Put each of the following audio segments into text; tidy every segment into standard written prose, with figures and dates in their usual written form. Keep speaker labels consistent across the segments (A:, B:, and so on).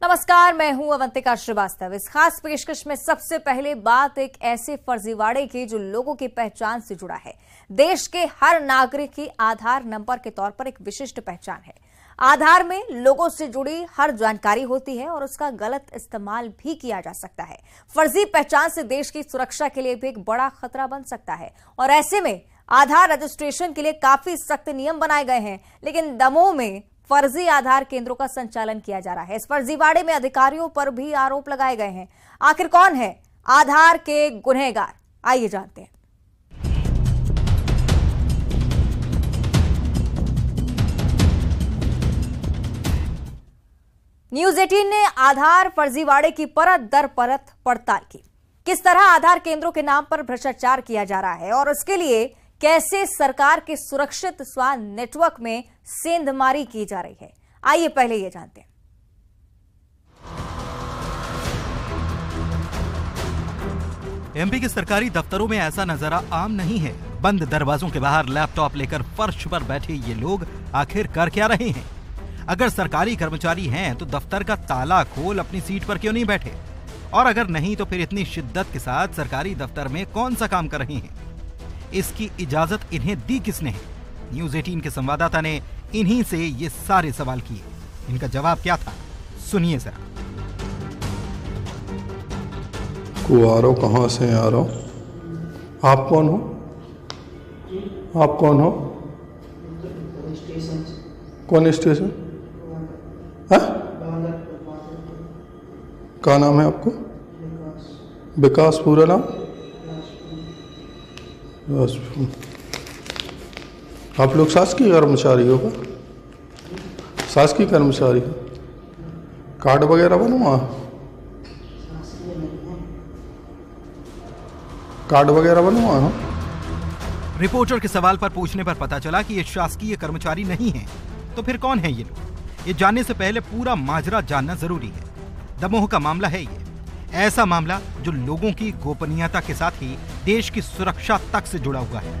A: नमस्कार, मैं हूं अवंतिका श्रीवास्तव। इस खास पेशकश में सबसे पहले बात एक ऐसे फर्जीवाड़े की जो लोगों की पहचान से जुड़ा है। देश के हर नागरिक की आधार नंबर के तौर पर एक विशिष्ट पहचान है। आधार में लोगों से जुड़ी हर जानकारी होती है और उसका गलत इस्तेमाल भी किया जा सकता है। फर्जी पहचान से देश की सुरक्षा के लिए भी एक बड़ा खतरा बन सकता है और ऐसे में आधार रजिस्ट्रेशन के लिए काफी सख्त नियम बनाए गए हैं, लेकिन दमोह में फर्जी आधार केंद्रों का संचालन किया जा रहा है। इस फर्जीवाड़े में अधिकारियों पर भी आरोप लगाए गए हैं। आखिर कौन है आधार के गुनहगार, आइए जानते हैं। न्यूज 18 ने आधार फर्जीवाड़े की परत दर परत पड़ताल की। किस तरह आधार केंद्रों के नाम पर भ्रष्टाचार किया जा रहा है और उसके लिए कैसे सरकार के सुरक्षित स्वान नेटवर्क में सेंधमारी की जा रही है, आइए पहले ये जानते हैं।
B: एमपी के सरकारी दफ्तरों में ऐसा नजारा आम नहीं है। बंद दरवाजों के बाहर लैपटॉप लेकर फर्श पर बैठे ये लोग आखिर कर क्या रहे हैं? अगर सरकारी कर्मचारी हैं तो दफ्तर का ताला खोल अपनी सीट पर क्यों नहीं बैठे? और अगर नहीं तो फिर इतनी शिद्दत के साथ सरकारी दफ्तर में कौन सा काम कर रहे हैं? इसकी इजाजत इन्हें दी किसने है? न्यूज 18 के संवाददाता ने इन्हीं से ये सारे सवाल किए। इनका जवाब क्या था, सुनिए जरा।
C: आ रहा हो, कहाँ से आ रहा हो? आप कौन हो? आप कौन हो? कौन स्टेशन है? क्या नाम है आपको? विकास। पूरा नाम? आप लोग शासकीय कर्मचारी हो? शासकीय कर्मचारी हो? कार्ड वगैरह बनवा? कार्ड वगैरह बनवा?
B: रिपोर्टर के सवाल पर पूछने पर पता चला कि ये शासकीय कर्मचारी नहीं हैं। तो फिर कौन है ये लोग? ये जानने से पहले पूरा माजरा जानना जरूरी है। दमोह का मामला है ये, ऐसा मामला जो लोगों की गोपनीयता के साथ ही देश की सुरक्षा तक से जुड़ा हुआ है।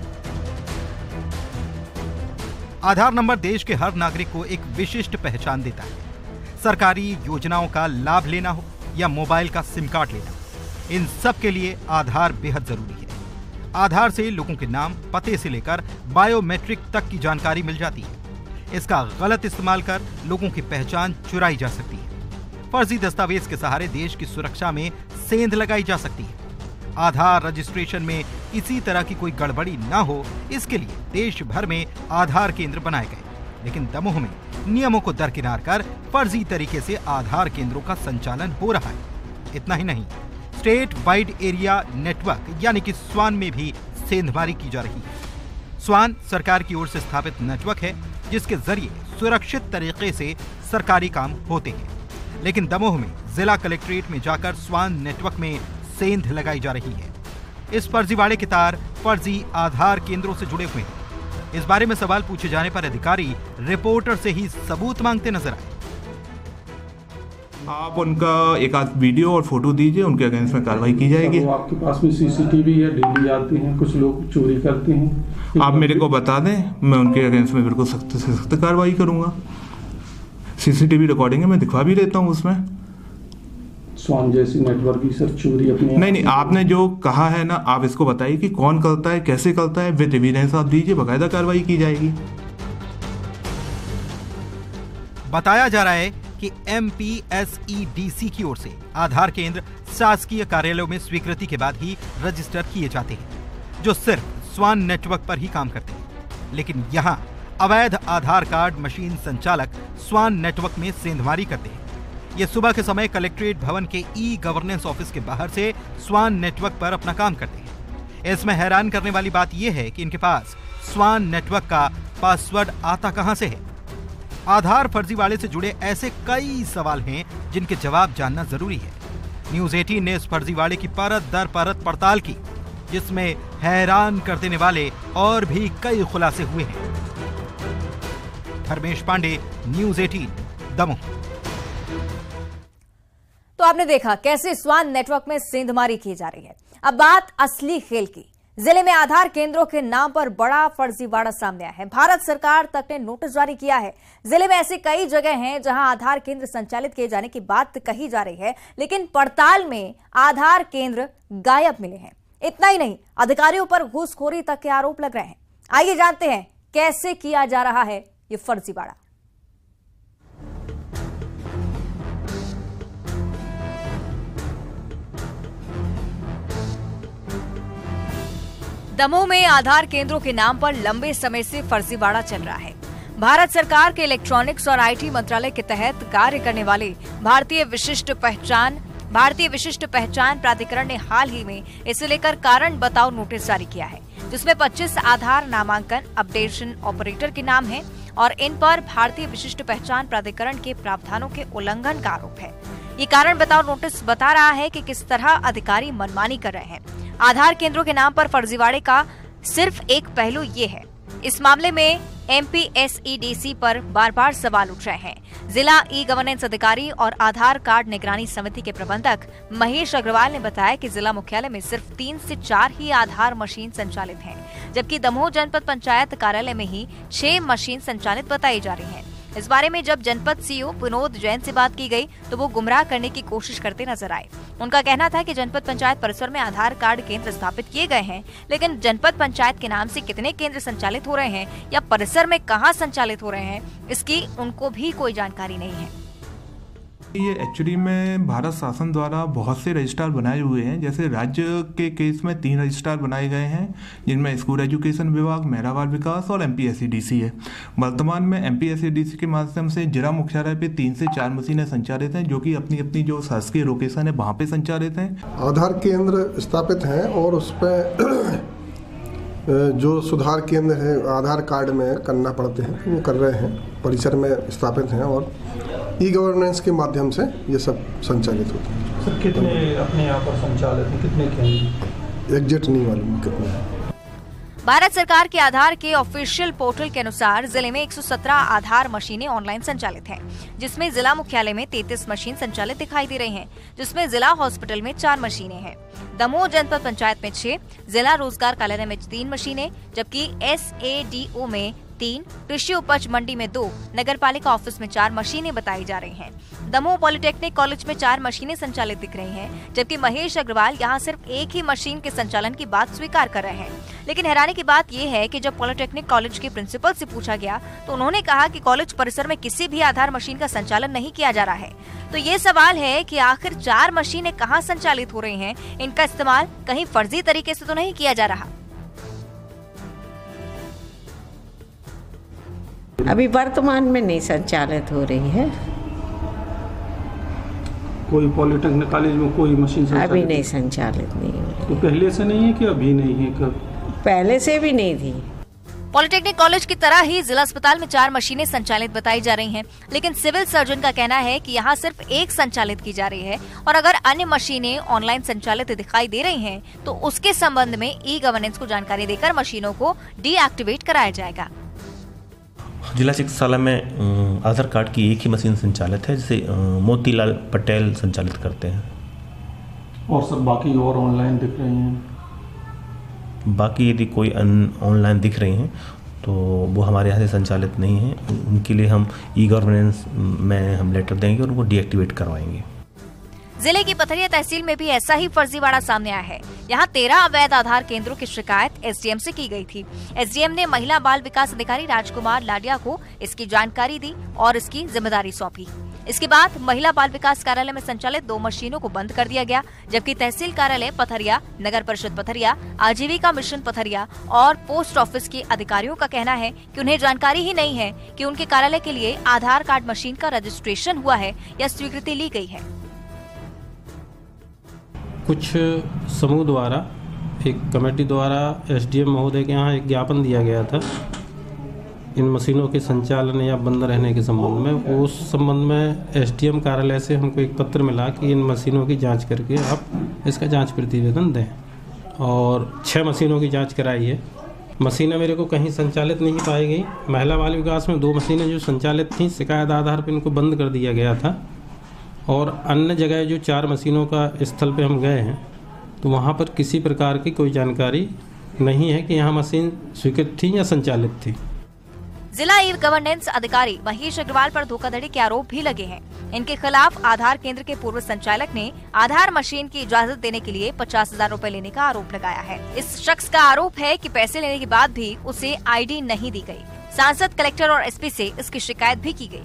B: आधार नंबर देश के हर नागरिक को एक विशिष्ट पहचान देता है। सरकारी योजनाओं का लाभ लेना हो या मोबाइल का सिम कार्ड लेना, इन सब के लिए आधार बेहद जरूरी है। आधार से लोगों के नाम, पते से लेकर बायोमेट्रिक तक की जानकारी मिल जाती है। इसका गलत इस्तेमाल कर लोगों की पहचान चुराई जा सकती है। फर्जी दस्तावेज के सहारे देश की सुरक्षा में सेंध लगाई जा सकती है। आधार रजिस्ट्रेशन में इसी तरह की कोई गड़बड़ी ना हो, इसके लिए देश भर में आधार केंद्र बनाए गए, लेकिन दमोह में नियमों को दरकिनार कर फर्जी तरीके से आधार केंद्रों का संचालन हो रहा है। इतना ही नहीं, स्टेट वाइड एरिया नेटवर्क यानी कि स्वान में भी सेंधमारी की जा रही है। स्वान सरकार की ओर से स्थापित नेटवर्क है जिसके जरिए सुरक्षित तरीके से सरकारी काम होते हैं, लेकिन दमोह में जिला कलेक्ट्रेट में जाकर स्वान नेटवर्क में सेंध लगाई जा रही है। इस फर्जीवाड़े के तार फर्जी आधार केंद्रों से जुड़े हुए हैं। इस बारे में सवाल पूछे जाने पर अधिकारी रिपोर्टर से ही सबूत मांगते नजर आए।
D: आप उनका एक आध वीडियो और फोटो दीजिए, उनके अगेंस्ट में कार्रवाई की जाएगी।
C: तो आपके पास में सीसीटीवी है, डेली आते हैं, कुछ लोग चोरी करते हैं।
D: आप मेरे को बता दें, मैं उनके अगेंस्ट में बिल्कुल सख्त से सख्त कार्रवाई करूंगा। सीसीटीवी रिकॉर्डिंग है, मैं दिखवा भी देता हूँ उसमें।
C: स्वान जैसी नेटवर्क की सर चोरी अपने
D: नहीं, आपने जो कहा है ना, आप इसको बताइए कि कौन करता है, कैसे करता है, विद एविडेंस आप दीजिए, बाकायदा कार्रवाई की जाएगी।
B: बताया जा रहा है कि MPSEDC की ओर से आधार केंद्र शासकीय कार्यालयों में स्वीकृति के बाद ही रजिस्टर किए जाते हैं, जो सिर्फ स्वान नेटवर्क पर ही काम करते हैं। लेकिन यहाँ अवैध आधार कार्ड मशीन संचालक स्वान नेटवर्क में सेंधमारी करते हैं। ये सुबह के समय कलेक्ट्रेट भवन के ई-गवर्नेंस ऑफिस के बाहर से स्वान नेटवर्क पर अपना काम करते हैं। इसमें हैरान करने वाली बात यह है कि इनके पास स्वान नेटवर्क का पासवर्ड आता कहां से है। आधार फर्जीवाड़े से जुड़े ऐसे कई सवाल हैं जिनके जवाब जानना जरूरी है। न्यूज 18 ने इस फर्जीवाड़े की परत दर परत पड़ताल की, जिसमें हैरान कर देने वाले और भी कई खुलासे हुए हैं। धर्मेश पांडे, न्यूज 18, दमोह।
A: तो आपने देखा कैसे स्वान नेटवर्क में सेंधमारी की जा रही है। अब बात असली खेल की। जिले में आधार केंद्रों के नाम पर बड़ा फर्जीवाड़ा सामने आया है। भारत सरकार तक ने नोटिस जारी किया है। जिले में ऐसी कई जगह हैं जहां आधार केंद्र संचालित किए जाने की बात कही जा रही है, लेकिन पड़ताल में आधार केंद्र गायब मिले हैं। इतना ही नहीं, अधिकारियों पर घूसखोरी तक के आरोप लग रहे हैं। आइए जानते हैं कैसे किया जा रहा है ये फर्जीवाड़ा। दमोह में आधार केंद्रों के नाम पर लंबे समय से फर्जीवाड़ा चल रहा है। भारत सरकार के इलेक्ट्रॉनिक्स और आईटी मंत्रालय के तहत कार्य करने वाले भारतीय विशिष्ट पहचान प्राधिकरण ने हाल ही में इसे लेकर कारण बताओ नोटिस जारी किया है, जिसमें 25 आधार नामांकन अपडेशन ऑपरेटर के नाम हैं और इन पर भारतीय विशिष्ट पहचान प्राधिकरण के प्रावधानों के उल्लंघन का आरोप है। ये कारण बताओ नोटिस बता रहा है कि किस तरह अधिकारी मनमानी कर रहे हैं। आधार केंद्रों के नाम पर फर्जीवाड़े का सिर्फ एक पहलू ये है। इस मामले में MPSEDC पर बार बार सवाल उठ रहे हैं। जिला ई गवर्नेंस अधिकारी और आधार कार्ड निगरानी समिति के प्रबंधक महेश अग्रवाल ने बताया कि जिला मुख्यालय में सिर्फ 3 से 4 ही आधार मशीन संचालित हैं, जबकि दमोह जनपद पंचायत कार्यालय में ही 6 मशीन संचालित बताई जा रही हैं। इस बारे में जब जनपद सीईओ विनोद जैन से बात की गई तो वो गुमराह करने की कोशिश करते नजर आए। उनका कहना था कि जनपद पंचायत परिसर में आधार कार्ड केंद्र स्थापित किए गए हैं, लेकिन जनपद पंचायत के नाम से कितने केंद्र संचालित हो रहे हैं या परिसर में कहां संचालित हो रहे हैं, इसकी उनको भी कोई जानकारी नहीं है।
D: ये एक्चुअली में भारत शासन द्वारा बहुत से रजिस्ट्रार बनाए हुए हैं। जैसे राज्य के केस में 3 रजिस्ट्रार बनाए गए हैं, जिनमें स्कूल एजुकेशन विभाग, महिला बाल विकास और MPSEDC है। वर्तमान में MPSEDC के माध्यम से जिला मुख्यालय पे 3 से 4 मशीनें संचालित हैं, जो कि अपनी अपनी जो शासकीय लोकेशन है वहाँ पे संचालित हैं।
C: आधार केंद्र स्थापित हैं और उस पर जो सुधार केंद्र है आधार कार्ड में करना पड़ते हैं वो कर रहे हैं, परिसर में स्थापित हैं और ई गवर्नेंस के माध्यम से ये सब संचालित होते हैं।
E: सर कितने अपने यहाँ पर संचालित हैं, कितने केंद्र?
C: एग्जैक्ट नहीं मालूम कितने हैं।
A: भारत सरकार के आधार के ऑफिशियल पोर्टल के अनुसार जिले में 117 आधार मशीनें ऑनलाइन संचालित हैं, जिसमें जिला मुख्यालय में 33 मशीन संचालित दिखाई दे रही हैं, जिसमें जिला हॉस्पिटल में 4 मशीनें हैं। दमोह जनपद पंचायत में 6, जिला रोजगार कार्यालय में 3 मशीनें, जबकि SADO में 3, कृषि उपज मंडी में 2, नगर पालिका ऑफिस में 4 मशीनें बताई जा रही हैं। दमोह पॉलिटेक्निक कॉलेज में 4 मशीनें संचालित दिख रही हैं, जबकि महेश अग्रवाल यहां सिर्फ एक ही मशीन के संचालन की बात स्वीकार कर रहे हैं। लेकिन हैरानी की बात यह है कि जब पॉलिटेक्निक कॉलेज के प्रिंसिपल से पूछा गया तो उन्होंने कहा कि कॉलेज परिसर में किसी भी आधार मशीन का संचालन नहीं किया जा रहा है। तो ये सवाल है कि आखिर 4 मशीनें कहां संचालित हो रही हैं, इनका इस्तेमाल कहीं फर्जी तरीके से तो नहीं किया जा रहा।
F: अभी वर्तमान में नहीं संचालित हो रही है।
E: कोई पॉलिटेक्निक कॉलेज में कोई मशीन
F: अभी नहीं संचालित नहीं हो रही।
E: तो पहले से नहीं है कि अभी नहीं है? कब?
F: पहले से भी नहीं थी।
A: पॉलिटेक्निक कॉलेज की तरह ही जिला अस्पताल में 4 मशीनें संचालित बताई जा रही हैं, लेकिन सिविल सर्जन का कहना है कि यहां सिर्फ एक संचालित की जा रही है और अगर अन्य मशीनें ऑनलाइन संचालित दिखाई दे रही हैं तो उसके संबंध में ई गवर्नेंस को जानकारी देकर मशीनों को डीएक्टिवेट कराया जाएगा।
G: जिला चिकित्सालय में आधार कार्ड की एक ही मशीन संचालित है, जिसे मोतीलाल पटेल संचालित करते हैं।
E: और सब बाकी और ऑनलाइन दिख रही हैं?
G: बाकी यदि कोई ऑनलाइन दिख रही हैं तो वो हमारे यहाँ से संचालित नहीं है। उनके लिए हम ई गवर्नेंस में हम लेटर देंगे और उनको डीएक्टिवेट करवाएंगे।
A: जिले की पथरिया तहसील में भी ऐसा ही फर्जीवाड़ा सामने आया है। यहाँ 13 अवैध आधार केंद्रों की शिकायत SDM से की गई थी। SDM ने महिला बाल विकास अधिकारी राजकुमार लाडिया को इसकी जानकारी दी और इसकी जिम्मेदारी सौंपी। इसके बाद महिला बाल विकास कार्यालय में संचालित 2 मशीनों को बंद कर दिया गया, जबकि तहसील कार्यालय पथरिया, नगर परिषद पथरिया, आजीविका मिशन पथरिया और पोस्ट ऑफिस के अधिकारियों का कहना है कि उन्हें जानकारी ही नहीं है कि उनके कार्यालय के लिए आधार कार्ड मशीन का रजिस्ट्रेशन हुआ है या स्वीकृति ली गई है।
H: कुछ समूह द्वारा, एक कमेटी द्वारा SDM महोदय के यहाँ एक ज्ञापन दिया गया था इन मशीनों के संचालन या बंद रहने के संबंध में। उस संबंध में SDM कार्यालय से हमको एक पत्र मिला कि इन मशीनों की जांच करके आप इसका जांच प्रतिवेदन दें, और 6 मशीनों की जांच कराई है। मशीनें मेरे को कहीं संचालित नहीं पाई गई। महिला बाल विकास में 2 मशीनें जो संचालित थीं, शिकायत आधार पर इनको बंद कर दिया गया था, और अन्य जगह जो 4 मशीनों का स्थल पे हम गए हैं तो वहाँ पर किसी प्रकार की कोई जानकारी नहीं है कि यहाँ मशीन स्वीकृत थी या संचालित थी।
A: जिला ई गवर्नेंस अधिकारी महेश अग्रवाल पर धोखाधड़ी के आरोप भी लगे हैं। इनके खिलाफ आधार केंद्र के पूर्व संचालक ने आधार मशीन की इजाजत देने के लिए 50,000 रूपए लेने का आरोप लगाया है। इस शख्स का आरोप है कि पैसे लेने के बाद भी उसे आईडी नहीं दी गई। सांसद, कलेक्टर और एसपी से इसकी शिकायत भी की गई।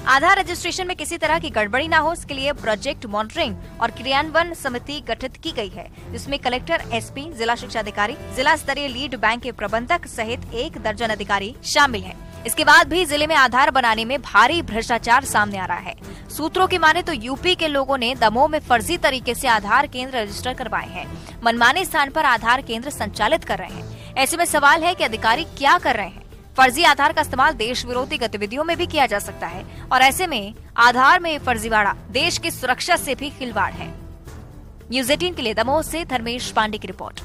A: आधार रजिस्ट्रेशन में किसी तरह की गड़बड़ी न हो, इसके लिए प्रोजेक्ट मॉनिटरिंग और क्रियान्वयन समिति गठित की गई है, जिसमें कलेक्टर, एसपी, जिला शिक्षा अधिकारी, जिला स्तरीय लीड बैंक के प्रबंधक सहित 1 दर्जन अधिकारी शामिल हैं। इसके बाद भी जिले में आधार बनाने में भारी भ्रष्टाचार सामने आ रहा है। सूत्रों की माने तो यूपी के लोगों ने दमोह में फर्जी तरीके से आधार केंद्र रजिस्टर करवाए हैं, मनमाने स्थान पर आधार केंद्र संचालित कर रहे हैं। ऐसे में सवाल है कि अधिकारी क्या कर रहे हैं। फर्जी आधार का इस्तेमाल देश विरोधी गतिविधियों में भी किया जा सकता है और ऐसे में आधार में फर्जीवाड़ा देश की सुरक्षा से भी खिलवाड़ है। न्यूज़ 18 के लिए दमोह से धर्मेश पांडे की रिपोर्ट।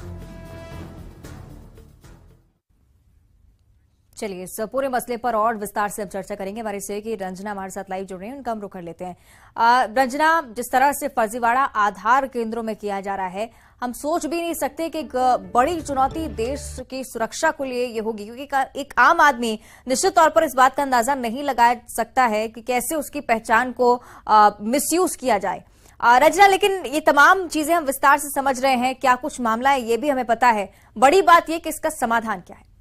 A: चलिए इस पूरे मसले पर और विस्तार से अब चर्चा करेंगे। हमारे सहयोगी रंजना हमारे साथ लाइव जुड़ रही हैं, उनका हम रुख कर लेते हैं। रंजना, जिस तरह से फर्जीवाड़ा आधार केंद्रों में किया जा रहा है, हम सोच भी नहीं सकते कि एक बड़ी चुनौती देश की सुरक्षा को लिए ये होगी, क्योंकि एक आम आदमी निश्चित तौर पर इस बात का अंदाजा नहीं लगा सकता है कि कैसे उसकी पहचान को मिसयूज किया जाए। रंजना, लेकिन ये तमाम चीजें हम विस्तार से समझ रहे हैं, क्या कुछ मामला है ये भी हमें पता है। बड़ी बात यह कि इसका समाधान क्या है।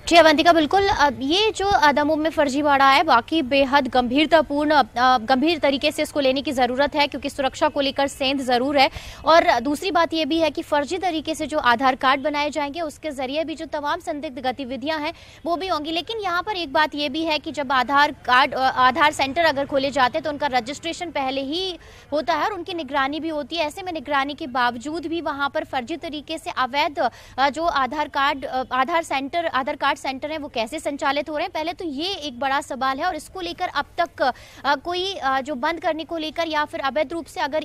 I: जी अवंतिका, बिल्कुल ये जो दमोह में फर्जीवाड़ा है वाकई बेहद गंभीर तरीके से इसको लेने की जरूरत है, क्योंकि सुरक्षा को लेकर सेंध जरूर है। और दूसरी बात ये भी है कि फर्जी तरीके से जो आधार कार्ड बनाए जाएंगे उसके जरिए भी जो तमाम संदिग्ध गतिविधियां हैं वो भी होंगी। लेकिन यहाँ पर एक बात ये भी है कि जब आधार सेंटर अगर खोले जाते हैं तो उनका रजिस्ट्रेशन पहले ही होता है और उनकी निगरानी भी होती है। ऐसे में निगरानी के बावजूद भी वहां पर फर्जी तरीके से अवैध जो आधार कार्ड सेंटर है वो कैसे संचालित हो रहे हैं, पहले तो ये एक बड़ा सवाल है। और इसको लेकर अब तक कोई जो बंद करने को लेकर या फिर अवैध रूप से अगर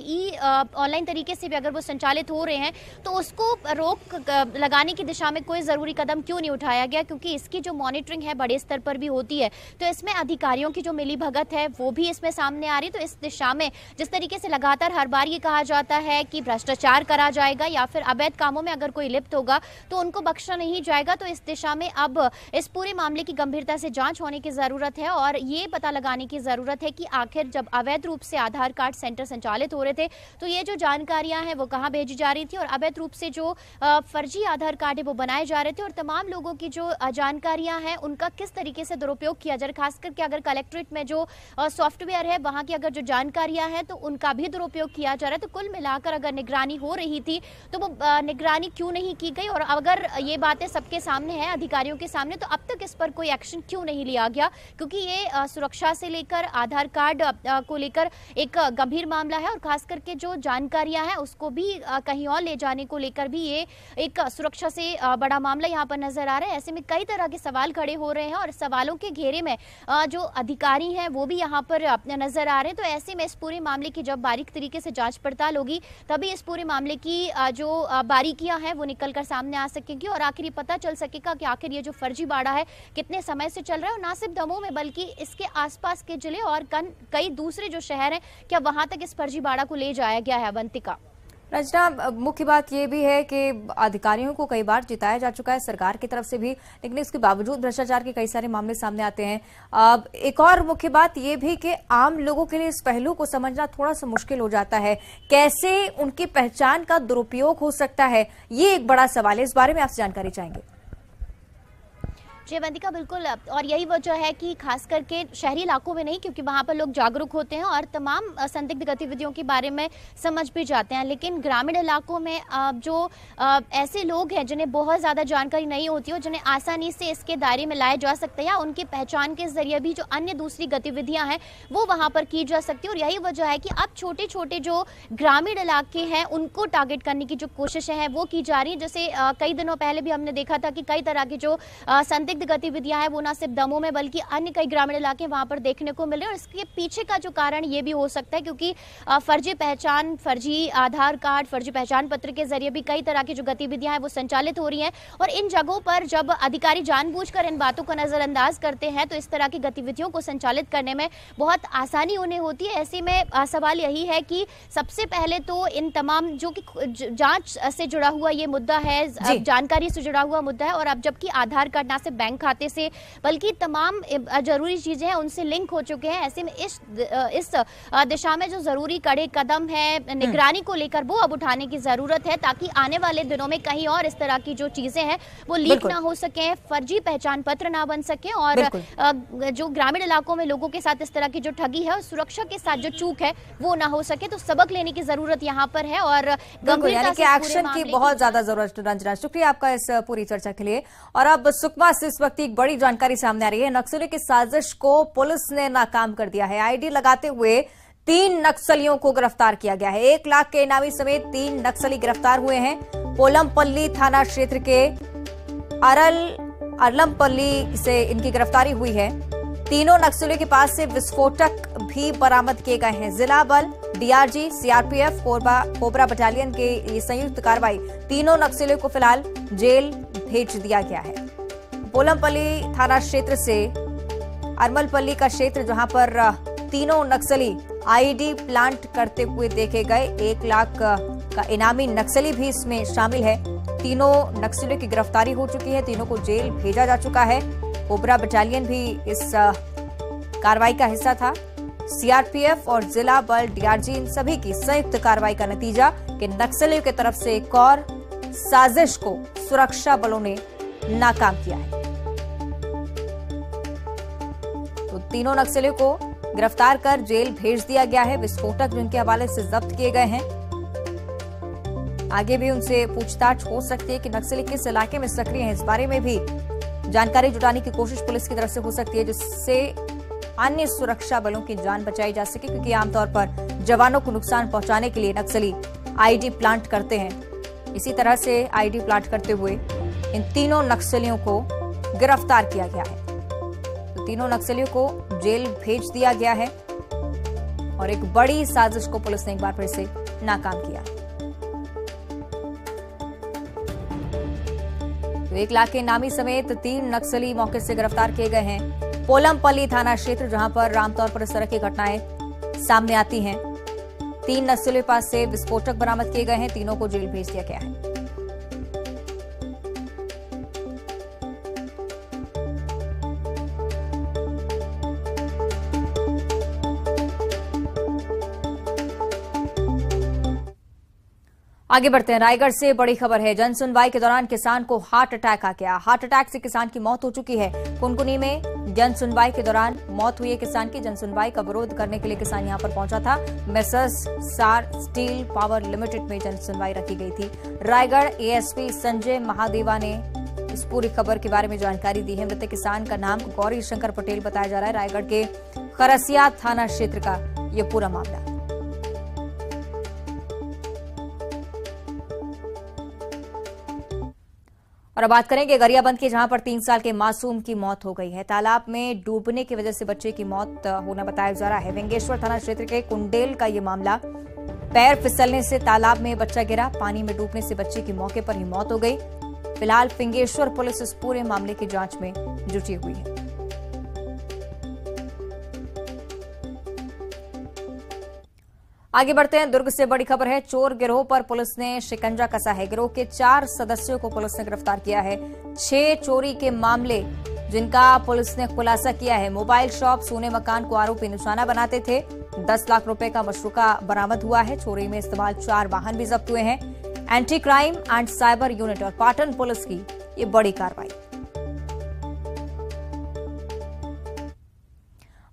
I: ऑनलाइन तरीके से भी अगर वो संचालित हो रहे हैं तो उसको रोक लगाने की दिशा में कोई जरूरी कदम क्यों नहीं उठाया गया, क्योंकि इसकी जो मॉनिटरिंग है बड़े स्तर पर भी होती है। तो इसमें अधिकारियों की जो मिलीभगत है वो भी इसमें सामने आ रही। तो इस दिशा में जिस तरीके से लगातार हर बार ये कहा जाता है कि भ्रष्टाचार करा जाएगा या फिर अवैध कामों में अगर कोई लिप्त होगा तो उनको बख्शा नहीं जाएगा, तो इस दिशा में अब इस पूरे मामले की गंभीरता से जांच होने की जरूरत है और ये पता लगाने की जरूरत है कि आखिर जब अवैध रूप से आधार कार्ड सेंटर संचालित हो रहे थे तो ये जो जानकारियां हैं वो कहां भेजी जा रही थी और अवैध रूप से जो फर्जी आधार कार्ड है वो बनाए जा रहे थे और तमाम लोगों की जो जानकारियां हैं उनका किस तरीके से दुरुपयोग किया जा रहा है। खास करके अगर कलेक्ट्रेट में जो सॉफ्टवेयर है वहां की अगर जो जानकारियां हैं तो उनका भी दुरुपयोग किया जा रहा है। तो कुल मिलाकर अगर निगरानी हो रही थी तो वो निगरानी क्यों नहीं की गई, और अगर ये बातें सबके सामने है, अधिकारियों के सामने, तो अब तक इस पर कोई एक्शन क्यों नहीं लिया गया, क्योंकि ये सुरक्षा से लेकर आधार कार्ड को लेकर एक गंभीर मामला है और खास करके जो जानकारियां हैं उसको भी कहीं और ले जाने को लेकर भी ये एक सुरक्षा से बड़ा मामला यहाँ पर नजर आ रहा है। ऐसे में कई तरह के सवाल खड़े हो रहे हैं और सवालों के घेरे में जो अधिकारी हैं वो भी यहाँ पर नजर आ रहे हैं। तो ऐसे में इस पूरे मामले की जब बारीक तरीके से जांच पड़ताल होगी तभी इस पूरे मामले की जो बारीकियां हैं वो निकल कर सामने आ सकेगी और आखिर ये पता चल सकेगा कि आखिर ये जो फर्जीवाड़ा है कितने समय से चल रहा है और ना सिर्फ दमोह में बल्कि इसके आसपास के जिले और कई दूसरे जो शहर हैं क्या वहां तक इस फर्जीवाड़ा को ले जाया गया है। अवंतिका,
A: रंजना, मुख्य बात यह भी है कि अधिकारियों को कई बार जिताया जा चुका है सरकार की तरफ से भी, लेकिन इसके बावजूद भ्रष्टाचार के कई सारे मामले सामने आते हैं। एक और मुख्य बात यह भी कि आम लोगों के लिए इस पहलू को समझना थोड़ा सा मुश्किल हो जाता है, कैसे उनकी पहचान का दुरुपयोग हो सकता है, ये एक बड़ा सवाल है। इस बारे में आपसे जानकारी चाहेंगे।
I: जी वंदिका, बिल्कुल, और यही वजह है कि खास करके शहरी इलाकों में नहीं, क्योंकि वहाँ पर लोग जागरूक होते हैं और तमाम संदिग्ध गतिविधियों के बारे में समझ भी जाते हैं, लेकिन ग्रामीण इलाकों में जो ऐसे लोग हैं जिन्हें बहुत ज़्यादा जानकारी नहीं होती हो, जिन्हें आसानी से इसके दायरे में लाया जा सकता है या उनकी पहचान के जरिए भी जो अन्य दूसरी गतिविधियाँ हैं वो वहाँ पर की जा सकती है। और यही वजह है कि अब छोटे छोटे जो ग्रामीण इलाके हैं उनको टारगेट करने की जो कोशिशें हैं वो की जा रही है। जैसे कई दिनों पहले भी हमने देखा था कि कई तरह के जो संदिग्ध संदिग्ध गतिविधियां हैं वो न सिर्फ दमोह में बल्कि अन्य कई ग्रामीण इलाके वहां पर देखने को मिल रहे हैं। और इसके पीछे का जो कारण ये भी हो सकता है क्योंकि फर्जी पहचान, फर्जी आधार कार्ड, फर्जी पहचान पत्र के जरिए भी कई तरह की जो गतिविधियां हैं वो संचालित हो रही हैं। और इन जगहों पर जब अधिकारी जानबूझकर इन बातों का नजरअंदाज करते हैं तो इस तरह की गतिविधियों को संचालित करने में बहुत आसानी उन्हें होती है। ऐसे में सवाल यही है कि सबसे पहले तो इन तमाम जो कि जांच से जुड़ा हुआ ये मुद्दा है, जानकारी से जुड़ा हुआ मुद्दा है, और अब जबकि आधार कार्ड ना सिर्फ बैंक खाते से बल्कि तमाम जरूरी चीजें हैं उनसे लिंक हो चुके हैं। ऐसे में इस दिशा में जो जरूरी कड़े कदम है निगरानी को लेकर वो अब उठाने की जरूरत है ताकि आने वाले दिनों में कहीं और इस तरह की जो चीजें हैं वो लीक ना हो सके, फर्जी पहचान पत्र ना बन सके और जो ग्रामीण इलाकों में लोगों के साथ इस तरह की जो ठगी है और सुरक्षा के साथ जो चूक है वो ना हो सके। तो सबक लेने की जरूरत यहाँ पर है और
A: यानी कि एक्शन की बहुत ज्यादा जरूरत। रंजना, शुक्रिया आपका इस पूरी चर्चा के लिए। और अब सुकमा से इस वक्त एक बड़ी जानकारी सामने आ रही है। नक्सलियों की साजिश को पुलिस ने नाकाम कर दिया है। आईडी लगाते हुए 3 नक्सलियों को गिरफ्तार किया गया है। 1 लाख के इनामी समेत 3 नक्सली गिरफ्तार हुए हैं। पोलमपल्ली थाना क्षेत्र के अरलमपल्ली से इनकी गिरफ्तारी हुई है। तीनों नक्सलियों के पास से विस्फोटक भी बरामद किए गए हैं। जिला बल, डीआरजी, सीआरपीएफ, कोबरा बटालियन के ये संयुक्त कार्रवाई तीनों नक्सलियों को फिलहाल जेल भेज दिया गया है। पोलमपल्ली थाना क्षेत्र से अरमलपल्ली का क्षेत्र जहां पर तीनों नक्सली आईडी प्लांट करते हुए देखे गए। 1 लाख का इनामी नक्सली भी इसमें शामिल है। तीनों नक्सलियों की गिरफ्तारी हो चुकी है। तीनों को जेल भेजा जा चुका है। कोबरा बटालियन भी इस कार्रवाई का हिस्सा था। सीआरपीएफ और जिला बल, डीआरजी, इन सभी की संयुक्त कार्रवाई का नतीजा कि नक्सलियों की तरफ से एक और साजिश को सुरक्षा बलों ने नाकाम किया है। तो तीनों नक्सलियों को गिरफ्तार कर जेल भेज दिया गया है। विस्फोटक जिनके हवाले से जब्त किए गए हैं। आगे भी उनसे पूछताछ हो सकती है कि नक्सली किस इलाके में सक्रिय हैं। इस बारे में भी जानकारी जुटाने की कोशिश पुलिस की तरफ से हो सकती है जिससे अन्य सुरक्षा बलों की जान बचाई जा सके, क्योंकि आमतौर पर जवानों को नुकसान पहुंचाने के लिए नक्सली आईडी प्लांट करते हैं। इसी तरह से आईडी प्लांट करते हुए इन तीनों नक्सलियों को गिरफ्तार किया गया है। तो तीनों नक्सलियों को जेल भेज दिया गया है और एक बड़ी साजिश को पुलिस ने एक बार फिर से नाकाम किया। तो 1 लाख के इनामी समेत 3 नक्सली मौके से गिरफ्तार किए गए हैं। पोलमपल्ली थाना क्षेत्र जहां पर आमतौर पर इस तरह की घटनाएं सामने आती हैं। 3 नक्सलियों के पास से विस्फोटक बरामद किए गए हैं। तीनों को जेल भेज दिया गया है। आगे बढ़ते हैं। रायगढ़ से बड़ी खबर है। जन सुनवाई के दौरान किसान को हार्ट अटैक आ गया। हार्ट अटैक से किसान की मौत हो चुकी है। कुनकुनी में जन सुनवाई के दौरान मौत हुई है किसान की। जन सुनवाई का विरोध करने के लिए किसान यहां पर पहुंचा था। मेसर्स सार स्टील पावर लिमिटेड में जन सुनवाई रखी गई थी। रायगढ़ एएसपी संजय महादेवा ने इस पूरी खबर के बारे में जानकारी दी है। मृतक किसान का नाम गौरी शंकर पटेल बताया जा रहा है। रायगढ़ के खरसिया थाना क्षेत्र का यह पूरा मामला। और अब बात करेंगे गरियाबंद की, जहां पर 3 साल के मासूम की मौत हो गई है। तालाब में डूबने की वजह से बच्चे की मौत होना बताया जा रहा है। वेंगेश्वर थाना क्षेत्र के कुंडेल का ये मामला। पैर फिसलने से तालाब में बच्चा गिरा। पानी में डूबने से बच्चे की मौके पर ही मौत हो गई। फिलहाल फिंगेश्वर पुलिस इस पूरे मामले की जांच में जुटी हुई है। आगे बढ़ते हैं। दुर्ग से बड़ी खबर है। चोर गिरोह पर पुलिस ने शिकंजा कसा है। गिरोह के 4 सदस्यों को पुलिस ने गिरफ्तार किया है। 6 चोरी के मामले जिनका पुलिस ने खुलासा किया है। मोबाइल शॉप, सोने मकान को आरोपी निशाना बनाते थे। 10 लाख रुपए का मशरूका बरामद हुआ है। चोरी में इस्तेमाल 4 वाहन भी जब्त हुए हैं। Anti crime and cyber unit और पाटन पुलिस की ये बड़ी कार्रवाई।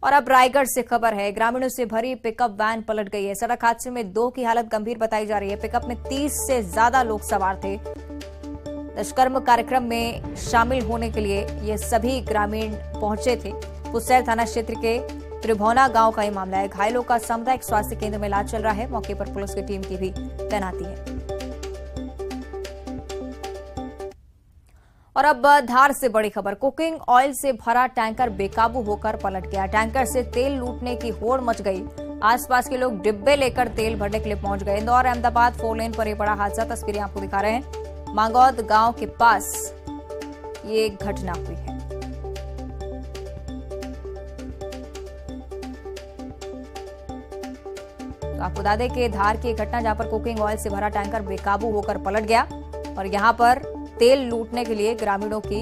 A: और अब रायगढ़ से खबर है। ग्रामीणों से भरी पिकअप वैन पलट गई है। सड़क हादसे में 2 की हालत गंभीर बताई जा रही है। पिकअप में 30 से ज्यादा लोग सवार थे। दुष्कर्म कार्यक्रम में शामिल होने के लिए ये सभी ग्रामीण पहुंचे थे। पुसैर थाना क्षेत्र के त्रिभौना गांव का ये मामला है। घायलों का सामुदायिक स्वास्थ्य केंद्र में इलाज चल रहा है। मौके पर पुलिस की टीम की भी तैनाती है। और अब धार से बड़ी खबर, कुकिंग ऑयल से भरा टैंकर बेकाबू होकर पलट गया। टैंकर से तेल लूटने की होड़ मच गई। आसपास के लोग डिब्बे लेकर तेल भरने के लिए पहुंच गए। इंदौर अहमदाबाद 4 लेन पर यह बड़ा हादसा, तस्वीरें आपको दिखा रहे हैं। मांगौद गांव के पास ये घटना हुई है। तो आपको बता दें कि धार की घटना जहां पर कुकिंग ऑयल से भरा टैंकर बेकाबू होकर पलट गया और यहां पर तेल लूटने के लिए ग्रामीणों की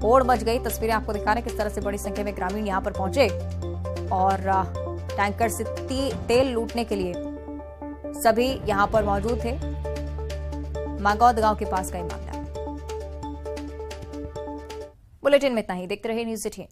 A: होड़ मच गई। तस्वीरें आपको दिखा रहे हैं किस तरह से बड़ी संख्या में ग्रामीण यहां पर पहुंचे और टैंकर से तेल लूटने के लिए सभी यहां पर मौजूद थे। मांगौद गांव के पास का ये मामला। बुलेटिन में इतना ही। देखते रहिए न्यूज़ 18।